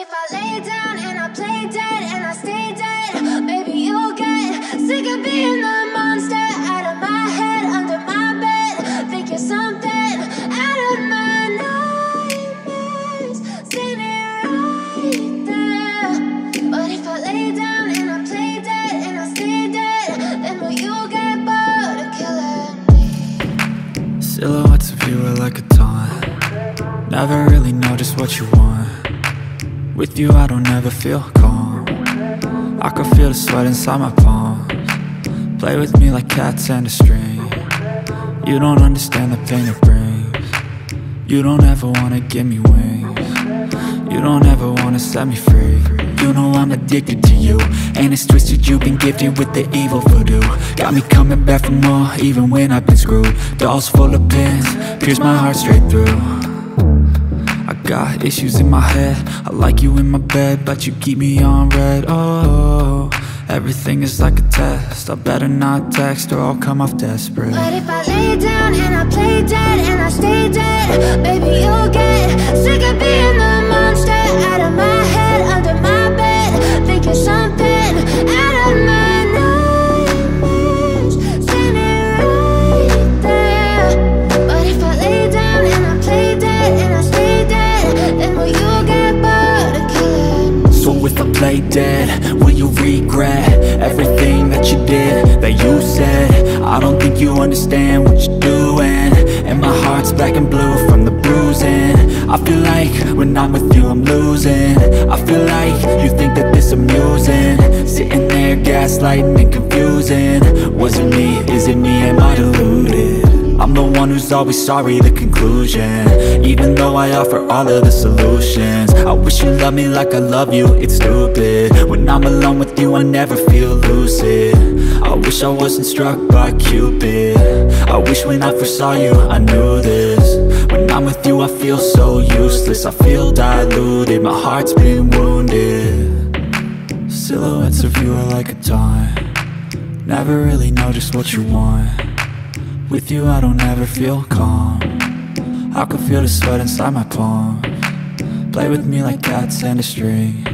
if I lay down and I play dead and I stay dead, maybe you'll get sick of being the monster out of my head, under my bed. Think you're something out of my nightmares, standing right there. But if I lay down and I play dead and I stay dead, then will you get bored of killing me? Silhouettes of you are like a taunt. Never really know just what you want. With you I don't ever feel calm. I can feel the sweat inside my palms. Play with me like cats and a string. You don't understand the pain it brings. You don't ever wanna give me wings. You don't ever wanna set me free. You know I'm addicted to you, and it's twisted, you've been gifted with the evil voodoo. Got me coming back for more, even when I've been screwed. Dolls full of pins, pierce my heart straight through. I got issues in my head, I like you in my bed, but you keep me on red. Oh, everything is like a test, I better not text or I'll come off desperate. But if I lay down and I play dead and I stay dead, maybe you'll get sick of being the monster out of my head, under my bed. Think you're something out of my nightmares, standing right there. But if I lay down and I play dead and I stay dead, then will you get bored of killing me? So if I play dead, will you regret everything that you did, that you said? I don't think you understand what you're doing, and my heart's black and blue from the bruising. I feel like when I'm with you I'm losing. I feel like you think that this amusing, sitting there gaslighting and confusing. Was it me? Is it me? Am I deluded? I'm the one who's always sorry, the conclusion, even though I offer all of the solutions. I wish you loved me like I love you, it's stupid. When I'm alone with you I never feel lucid. I wish I wasn't struck by Cupid. I wish when I first saw you I knew this. When I'm with you I feel so useless, I feel diluted, my heart's been wounded. Silhouettes of you are like a taunt. Never really know just what you want. With you I don't ever feel calm. I can feel the sweat inside my palms. Play with me like cats and a string.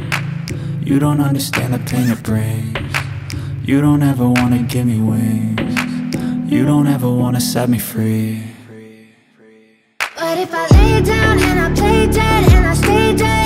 You don't understand the pain it brings. You don't ever wanna give me wings. You don't ever wanna set me free. But if I lay down and I play dead and I stay dead,